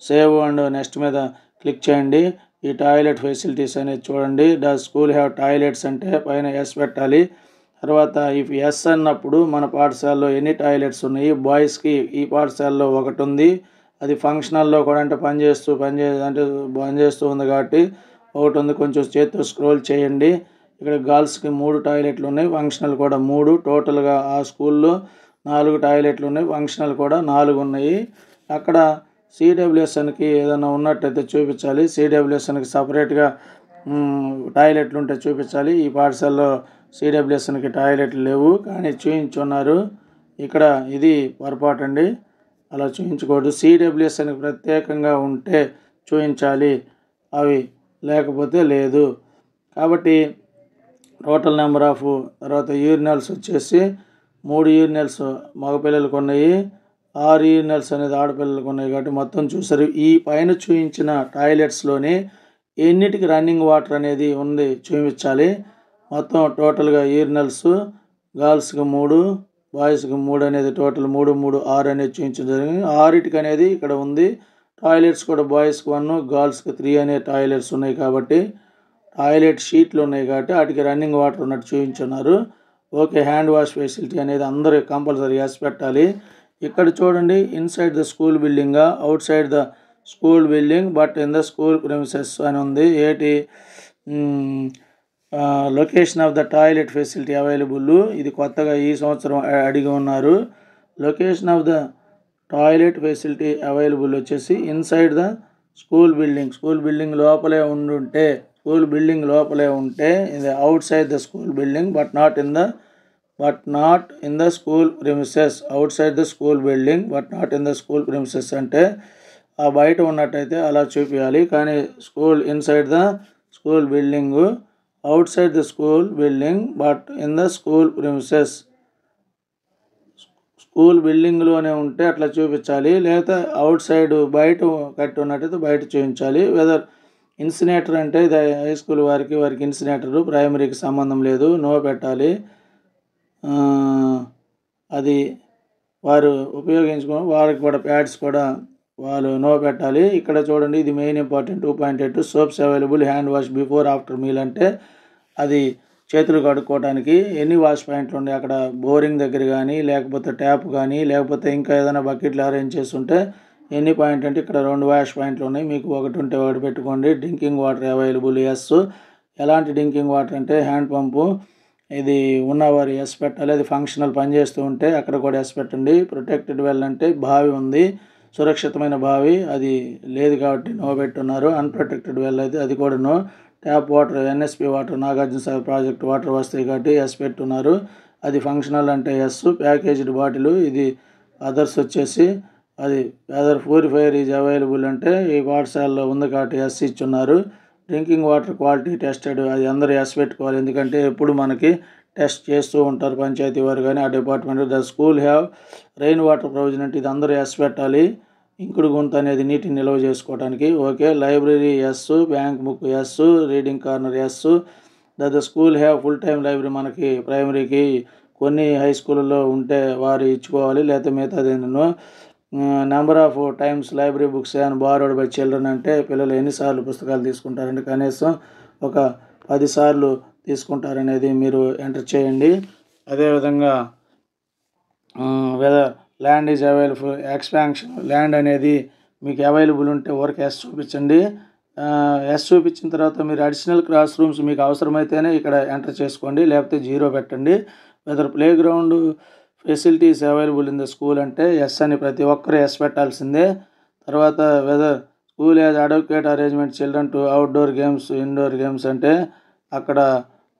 సేవ్ అండ్ నెక్స్ట్ మీద క్లిక్ చేయండి. ఈ టాయిలెట్ ఫెసిలిటీస్ అనేది చూడండి. డస్ స్కూల్ హ్యావ్ టాయిలెట్స్ అంటే పైన ఎస్ పెట్టాలి. తర్వాత ఇఫ్ ఎస్ అన్నప్పుడు మన పాఠశాలలో ఎన్ని టాయిలెట్స్ ఉన్నాయి. బాయ్స్కి ఈ పాఠశాలలో 1 ఉంది, అది ఫంక్షనల్లో కూడా అంటే పనిచేస్తూ ఉంది కాబట్టి 1 ఉంది. కొంచెం చేతితో స్క్రోల్ చేయండి. ఇక్కడ గర్ల్స్కి 3 టాయిలెట్లు ఉన్నాయి, ఫంక్షనల్ కూడా 3. టోటల్గా ఆ స్కూల్లో 4 టాయిలెట్లు ఉన్నాయి, ఫంక్షనల్ కూడా 4 ఉన్నాయి. అక్కడ సిడబ్ల్యూఎస్ఎన్కి ఏదైనా ఉన్నట్టయితే చూపించాలి. సిడబ్ల్యూఎస్ఎన్కి సపరేట్గా టాయిలెట్లు ఉంటే చూపించాలి. ఈ పాఠశాలలో సిడబ్ల్యూఎస్ఎన్కి టాయిలెట్లు లేవు కానీ చూపించున్నారు. ఇక్కడ ఇది పొరపాటు అండి, అలా చూపించకూడదు. సిడబ్ల్యూఎస్ఎన్కి ప్రత్యేకంగా ఉంటే చూపించాలి, అవి లేకపోతే లేదు. కాబట్టి టోటల్ నెంబర్ ఆఫ్ తర్వాత యూరినల్స్ వచ్చేసి 3 యూరినల్స్ మగపిల్లలకు ఉన్నాయి, 6 యూరినల్స్ అనేది ఆడపిల్లలకు ఉన్నాయి కాబట్టి మొత్తం చూసారు. ఈ పైన చూపించిన టాయిలెట్స్లోనే ఎన్నిటికి రన్నింగ్ వాటర్ అనేది ఉంది చూపించాలి. మొత్తం టోటల్గా యూరినల్స్ గర్ల్స్కి 3, బాయ్స్కి 3 అనేది టోటల్ 3, 3, 6 అనేది చూపించడం జరిగింది. 6 అనేది ఇక్కడ ఉంది. టాయిలెట్స్ కూడా బాయ్స్కి 1, గర్ల్స్కి 3 అనే టాయిలెట్స్ ఉన్నాయి కాబట్టి టాయిలెట్ షీట్లు ఉన్నాయి కాబట్టి వాటికి రన్నింగ్ వాటర్ ఉన్నట్టు చూపించున్నారు. ఓకే. హ్యాండ్ వాష్ ఫెసిలిటీ అనేది అందరూ కంపల్సరీ ఎస్ పెట్టాలి. ఇక్కడ చూడండి, inside the school building outside the school building but in the school premises అని ఉంది. Location of the toilet facility available, ఇది కొత్తగా ఈ సంవత్సరం అడిగి ఉన్నారు. Location of the toilet facility available వచ్చేసి ఇన్సైడ్ ద స్కూల్ బిల్డింగ్ లోపలే ఉంటే ఇది out side the school building but not in the school premises. Out side the school building but not in the school premises అంటే ఆ బయట ఉన్నట్టయితే అలా చూపించాలి. కానీ inside the school building, outside the school building but in the school premises. School బిల్డింగ్లోనే ఉంటే అట్లా చూపించాలి, లేదా అవుట్ సైడ్ బయట కట్టి ఉన్నట్టయితే బయట చూపించాలి. వెదర్ ఇన్సినేటర్ అంటే ఇది హై స్కూల్ వారికి ఇన్సినేటరు, ప్రైమరీకి సంబంధం లేదు, నో పెట్టాలి. అది వారు ఉపయోగించుకో వారికి కూడా ప్యాడ్స్ కూడా వాళ్ళు నో పెట్టాలి. ఇక్కడ చూడండి, ఇది main important 2.8 soaps available hand wash before after meal అంటే అది చేతులు కడుక్కోవడానికి ఎన్ని వాష్ పాయింట్లు ఉన్నాయి అక్కడ, బోరింగ్ దగ్గర కానీ లేకపోతే ట్యాప్ కానీ లేకపోతే ఇంకా ఏదైనా బకెట్లు అరేంజ్ చేసి ఉంటే ఎన్ని పాయింట్ అంటే ఇక్కడ 2 వాష్ పాయింట్లు ఉన్నాయి, మీకు ఒకటి ఉంటే ఒకటి పెట్టుకోండి. Drinking water available yes. ఎలాంటి డ్రింకింగ్ వాటర్ అంటే హ్యాండ్ పంపు ఇది ఉన్నవారు ఎస్ పెట్టాలి, అది ఫంక్షనల్ పనిచేస్తూ ఉంటే అక్కడ కూడా ఎస్ పెట్టండి. ప్రొటెక్టెడ్ వెల్ అంటే బావి ఉంది, సురక్షితమైన బావి, అది లేదు కాబట్టి నో పెట్టున్నారు. అన్ప్రొటెక్టెడ్ వెల్ అయితే అది కూడా no. Tap water N S P water Nagarjuna Sagar project water వస్తాయి కాబట్టి ఎస్ పెట్టున్నారు, అది ఫంక్షనల్ అంటే ఎస్. ప్యాకేజ్డ్ బాటిల్ ఇది అదర్స్ వచ్చేసి అది వెదర్ ప్యూరిఫైయర్ ఈజ్ అవైలబుల్ అంటే ఈ పాఠశాలలో ఉంది కాబట్టి ఎస్ ఇచ్చున్నారు. డ్రింకింగ్ వాటర్ క్వాలిటీ టెస్టెడ్ అది అందరూ ఎస్ పెట్టుకోవాలి, ఎందుకంటే ఎప్పుడు మనకి టెస్ట్ చేస్తూ ఉంటారు పంచాయతీ వారు కానీ ఆ department. The school have rain water provision అంటే ఇది అందరూ ఎస్ పెట్టాలి, ఇంకుడు గుంత అనేది నీటిని నిల్వ చేసుకోవడానికి. Okay. Library yes, bank book yes, reading corner yes. The school have full time library మనకి ప్రైమరీకి కొన్ని హై స్కూల్లో ఉంటే వారు ఇచ్చుకోవాలి, లేకపోతే మిగతాది no. Number of times library books and borrowed by children అంటే పిల్లలు ఎన్నిసార్లు పుస్తకాలు తీసుకుంటారంటే కనీసం ఒక 10 సార్లు తీసుకుంటారనేది మీరు ఎంటర్ చేయండి. అదేవిధంగా whether land is available expansion land అనేది మీకు అవైలబుల్ ఉంటే వర్క్ ఎస్ చూపించండి. ఎస్ చూపించిన తర్వాత మీరు అడిషనల్ క్లాస్ రూమ్స్ మీకు అవసరమైతేనే ఇక్కడ ఎంటర్ చేసుకోండి, లేకపోతే 0 పెట్టండి. Whether playground facilities available in the school అంటే ఎస్ అని ప్రతి ఒక్కరు ఎస్ పెట్టాల్సిందే. తర్వాత whether school has adequate arrangement children to outdoor games indoor games అంటే అక్కడ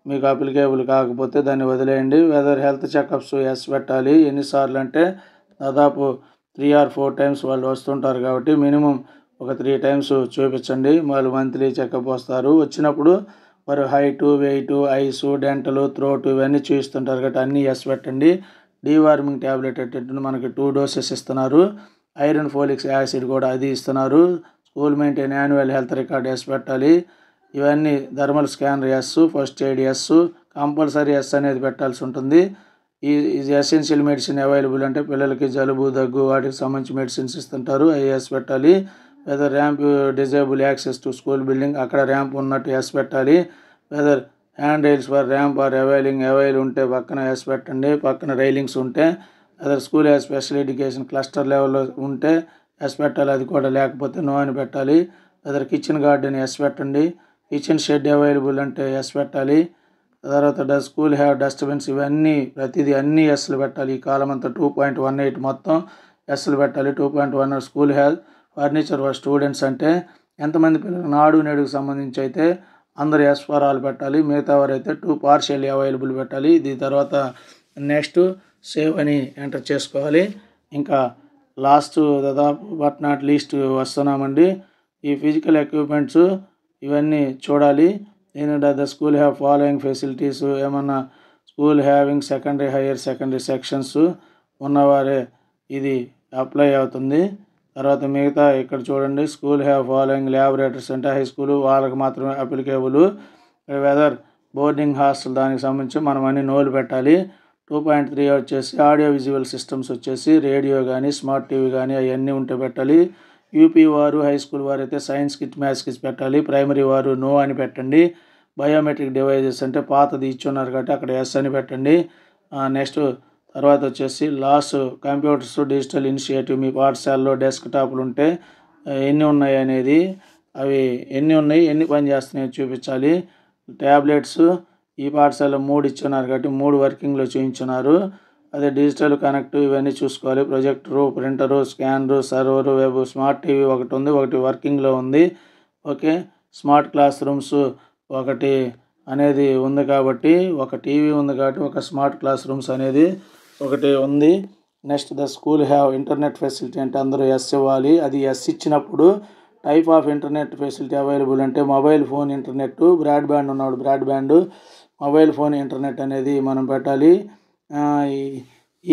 మీకు అప్లికేబుల్ కాకపోతే దాన్ని వదిలేయండి. వెదర్ హెల్త్ చెకప్స్ ఎస్ పెట్టాలి, ఎన్నిసార్లు అంటే దాదాపు 3 or 4 టైమ్స్ వాళ్ళు వస్తుంటారు కాబట్టి మినిమం ఒక 3 టైమ్స్ చూపించండి. వాళ్ళు మంత్లీ చెకప్ వస్తారు, వచ్చినప్పుడు వారు height weight ice dental throat ఇవన్నీ చూపిస్తుంటారు కాబట్టి అన్నీ ఎస్ పెట్టండి. డీవార్మింగ్ ట్యాబ్లెట్ అంటే మనకి 2 డోసెస్ ఇస్తున్నారు, ఐరన్ ఫోలిక్ యాసిడ్ కూడా అది ఇస్తున్నారు. School maintain annual health record yes పెట్టాలి. ఇవన్నీ thermal scanner yes, first aid yes, compulsory yes అనేది పెట్టాల్సి ఉంటుంది. ఈ ఎసెన్షియల్ మెడిసిన్ అవైలబుల్ అంటే పిల్లలకి జలుబు దగ్గు వాటికి సంబంధించి మెడిసిన్స్ ఇస్తుంటారు, అవి ఎస్ పెట్టాలి. Whether ramp disable access to school building అక్కడ ర్యాంప్ ఉన్నట్టు ఎస్ పెట్టాలి. Whether hand rails for ramp are avail ఉంటే పక్కన ఎస్ పెట్టండి, పక్కన రైలింగ్స్ ఉంటే. Other school has special education cluster లెవెల్లో ఉంటే ఎస్ పెట్టాలి, అది కూడా లేకపోతే నో అని పెట్టాలి. అదర్ కిచెన్ గార్డెన్ ఎస్ పెట్టండి. కిచెన్ షెడ్ అవైలబుల్ అంటే ఎస్ పెట్టాలి. తర్వాత స్కూల్ హ్యావ్ డస్ట్బిన్స్ ఇవన్నీ ప్రతిదీ అన్ని ఎస్లు పెట్టాలి. ఈ కాలం అంతా 2.18 మొత్తం ఎస్లు పెట్టాలి. 2.1 school have furniture for students అంటే ఎంతమంది పిల్లలు నాడు నేడుకు సంబంధించి అయితే అందరూ ఎస్ ఫర్ ఆల్ పెట్టాలి, మిగతా వారైతే 2 పార్షియల్లీ అవైలబుల్ పెట్టాలి. ఇది తర్వాత నెక్స్ట్ సేవ్ అని ఎంటర్ చేసుకోవాలి. ఇంకా లాస్ట్ దాదాపు బట్ నాట్ లీస్ట్ వస్తున్నామండి. ఈ ఫిజికల్ ఎక్విప్మెంట్స్ ఇవన్నీ చూడాలి. ఏంటంటే the school have following facilities ఏమన్నా school having secondary higher secondary sections ఉన్నవారే ఇది అప్లై అవుతుంది. తర్వాత మిగతా ఇక్కడ చూడండి, స్కూల్ హ్యావ్ ఫాలోయింగ్ ల్యాబొరేటరీస్ అంటే హై స్కూల్ వాళ్ళకి మాత్రమే అప్లికేబుల్. వెదర్ బోర్డింగ్ హాస్టల్ దానికి సంబంధించి మనం అన్ని నోలు పెట్టాలి. 2.3 వచ్చేసి ఆడియో విజువల్ సిస్టమ్స్ వచ్చేసి రేడియో కానీ స్మార్ట్ టీవీ కానీ అవన్నీ ఉంటే పెట్టాలి. యూపీ వారు హై స్కూల్ వారు అయితే సైన్స్ కిట్ మ్యాథ్స్ కిట్ పెట్టాలి, ప్రైమరీ వారు నో అని పెట్టండి. బయోమెట్రిక్ డివైజెస్ అంటే పాతది ఇచ్చున్నారు కాబట్టి అక్కడ ఎస్ అని పెట్టండి. నెక్స్ట్ తర్వాత వచ్చేసి లాస్ట్ కంప్యూటర్స్ డిజిటల్ ఇనిషియేటివ్ మీ పాఠశాలలో డెస్క్ టాప్లు ఉంటే ఎన్ని ఉన్నాయి అనేది, అవి ఎన్ని ఉన్నాయి ఎన్ని పని చేస్తున్నాయో చూపించాలి. ట్యాబ్లెట్స్ ఈ పాఠశాలలో 3 ఇచ్చున్నారు కాబట్టి 3 వర్కింగ్లో చూపించున్నారు. అదే డిజిటల్ కనెక్ట్ ఇవన్నీ చూసుకోవాలి. Projector, printer, scanner, server, web, smart TV ఒకటి ఉంది, ఒకటి వర్కింగ్లో ఉంది. ఓకే, స్మార్ట్ క్లాస్ రూమ్స్ ఒకటి అనేది ఉంది కాబట్టి, ఒక టీవీ ఉంది కాబట్టి ఒక స్మార్ట్ క్లాస్ రూమ్స్ అనేది ఒకటి ఉంది. Next the school have internet facility అంటే అందరూ ఎస్ ఇవ్వాలి. అది ఎస్ ఇచ్చినప్పుడు type of internet facility available అంటే మొబైల్ ఫోన్ ఇంటర్నెట్, బ్రాడ్బ్యాండ్ ఉన్నాడు బ్రాడ్బ్యాండ్, మొబైల్ ఫోన్ ఇంటర్నెట్ అనేది మనం పెట్టాలి.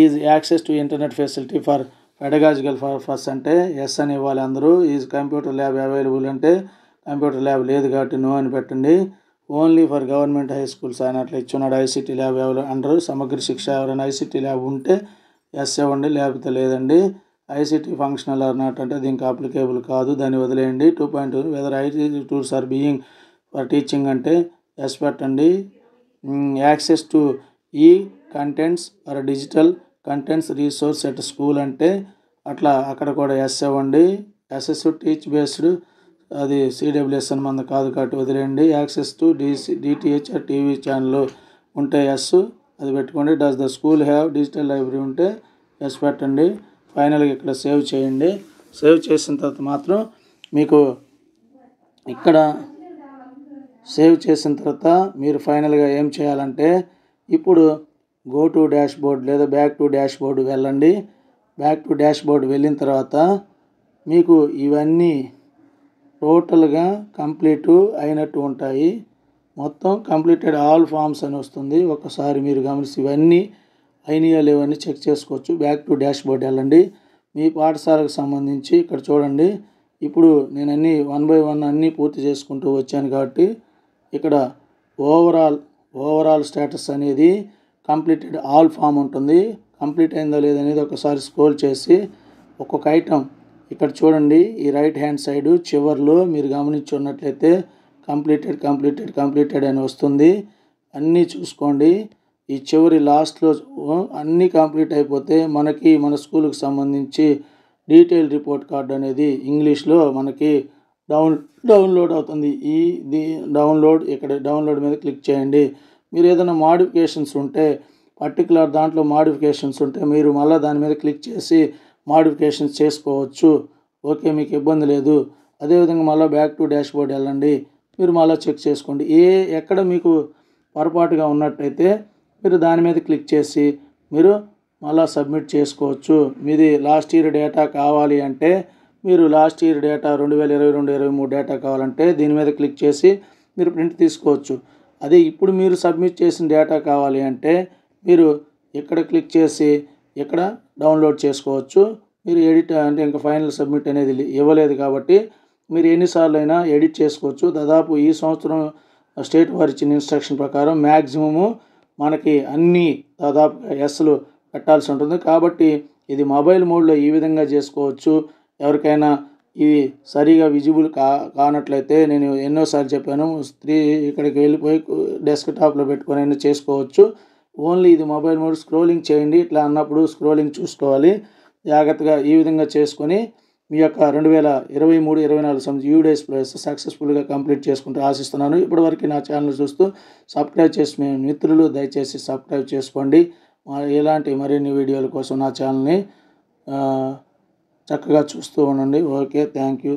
Is access to internet facility for pedagogical purpose అంటే ఎస్ అని ఇవ్వాలి అందరూ. ఈజ్ కంప్యూటర్ ల్యాబ్ అవైలబుల్ అంటే కంప్యూటర్ ల్యాబ్ లేదు కాబట్టి నో అని పెట్టండి. Only for government high schools అని అట్లా ఇచ్చున్నాడు. ఐసీటీ ల్యాబ్ అంటారు. సమగ్ర శిక్ష ఎవరైనా ఐసీటీ ల్యాబ్ ఉంటే ఎస్ ఇవ్వండి, లేకపోతే లేదండి. ఐసీటీ ఫంక్షనల్ ఆర్ నాట్ అంటే దీనికి అప్లికేబుల్ కాదు, దాన్ని వదిలేయండి. 2.2 whether IT tools are being for teaching అంటే ఎస్ పెట్టండి. Access to e contents or digital contents resource at school అంటే అట్లా అక్కడ కూడా ఎస్ ఇవ్వండి. ఎస్ఎస్ టీచ్ బేస్డ్ అది సిడబ్ల్యూఎస్ అని మన కాదు కాబట్టి వదిలేయండి. Access to D T H TV channel ఉంటే ఎస్ అది పెట్టుకోండి. Does the school have digital library ఉంటే ఎస్ పెట్టండి. ఫైనల్గా ఇక్కడ సేవ్ చేయండి. సేవ్ చేసిన తర్వాత మాత్రం మీకు ఇక్కడ సేవ్ చేసిన తర్వాత మీరు ఫైనల్గా ఏం చేయాలంటే ఇప్పుడు గో టు డాష్ బోర్డ్ లేదా బ్యాక్ టు డాష్ బోర్డు వెళ్ళండి. బ్యాక్ టు డాష్ బోర్డు వెళ్ళిన తర్వాత మీకు ఇవన్నీ టోటల్గా కంప్లీట్ అయినట్టు ఉంటాయి. మొత్తం కంప్లీటెడ్ ఆల్ ఫామ్స్ అని వస్తుంది. ఒకసారి మీరు గమనిస్తే ఇవన్నీ అయినాయా లేవన్నీ చెక్ చేసుకోవచ్చు. బ్యాక్ టు డాష్ బోర్డ్ వెళ్ళండి. మీ పాఠశాలకు సంబంధించి ఇక్కడ చూడండి. ఇప్పుడు నేను అన్నీ 1 by 1 అన్నీ పూర్తి చేసుకుంటూ వచ్చాను కాబట్టి ఇక్కడ ఓవరాల్ స్టేటస్ అనేది కంప్లీటెడ్ ఆల్ ఫామ్ ఉంటుంది. కంప్లీట్ అయిందో లేదనేది ఒకసారి స్క్రోల్ చేసి ఒక్కొక్క ఐటమ్ ఇక్కడ చూడండి. ఈ రైట్ హ్యాండ్ సైడ్ చివర్లో మీరు గమనించున్నట్లయితే కంప్లీటెడ్ అని వస్తుంది. అన్నీ చూసుకోండి. ఈ చివరి లాస్ట్లో అన్నీ కంప్లీట్ అయిపోతే మనకి మన స్కూల్కి సంబంధించి డీటెయిల్ రిపోర్ట్ కార్డ్ అనేది ఇంగ్లీష్లో మనకి డౌన్లోడ్ అవుతుంది. డౌన్లోడ్ ఇక్కడ డౌన్లోడ్ మీద క్లిక్ చేయండి. మీరు ఏదైనా మాడిఫికేషన్స్ ఉంటే పర్టికులర్ దాంట్లో మాడిఫికేషన్స్ ఉంటే మీరు మళ్ళీ దాని మీద క్లిక్ చేసి మాడిఫికేషన్స్ చేసుకోవచ్చు. ఓకే, మీకు ఇబ్బంది లేదు. అదేవిధంగా మళ్ళీ బ్యాక్ టు డాష్ బోర్డ్ వెళ్ళండి. మీరు మళ్ళీ చెక్ చేసుకోండి. ఎక్కడ మీకు పొరపాటుగా ఉన్నట్టయితే మీరు దాని మీద క్లిక్ చేసి మీరు మళ్ళీ సబ్మిట్ చేసుకోవచ్చు. మీది లాస్ట్ ఇయర్ డేటా కావాలి అంటే మీరు లాస్ట్ ఇయర్ డేటా 2022-23 డేటా కావాలంటే దీని మీద క్లిక్ చేసి మీరు ప్రింట్ తీసుకోవచ్చు. అదే ఇప్పుడు మీరు సబ్మిట్ చేసిన డేటా కావాలి అంటే మీరు ఇక్కడ క్లిక్ చేసి ఇక్కడ డౌన్లోడ్ చేసుకోవచ్చు. మీరు ఎడిట్ అంటే ఇంకా ఫైనల్ సబ్మిట్ అనేది ఇవ్వలేదు కాబట్టి మీరు ఎన్నిసార్లు అయినా ఎడిట్ చేసుకోవచ్చు. దాదాపు ఈ సంవత్సరం స్టేట్ వారు ఇచ్చిన ఇన్స్ట్రక్షన్ ప్రకారం మ్యాక్సిమము మనకి అన్నీ దాదాపుగా ఎస్లు పెట్టాల్సి ఉంటుంది. కాబట్టి ఇది మొబైల్ మోడ్లో ఈ విధంగా చేసుకోవచ్చు. ఎవరికైనా ఇది సరిగా విజిబుల్ కానట్లయితే నేను ఎన్నోసార్లు చెప్పాను, ఇక్కడికి వెళ్ళిపోయి డెస్క్టాప్లో పెట్టుకొని అయినా చేసుకోవచ్చు. ఓన్లీ ఇది మొబైల్ మోడ్ స్క్రోలింగ్ చేయండి. ఇట్లా అన్నప్పుడు స్క్రోలింగ్ చూసుకోవాలి. జాగ్రత్తగా ఈ విధంగా చేసుకొని మీ యొక్క 2023-24 సంవత్సరం UDS ప్లస్ సక్సెస్ఫుల్గా కంప్లీట్ చేసుకుంటూ ఆశిస్తున్నాను. ఇప్పటివరకు నా ఛానల్ చూస్తూ సబ్స్క్రైబ్ చేసిన మిత్రులు దయచేసి సబ్స్క్రైబ్ చేసుకోండి. ఇలాంటి మరిన్ని వీడియోల కోసం నా ఛానల్ని చక్కగా చూస్తూ ఉండండి. Okay, thank you.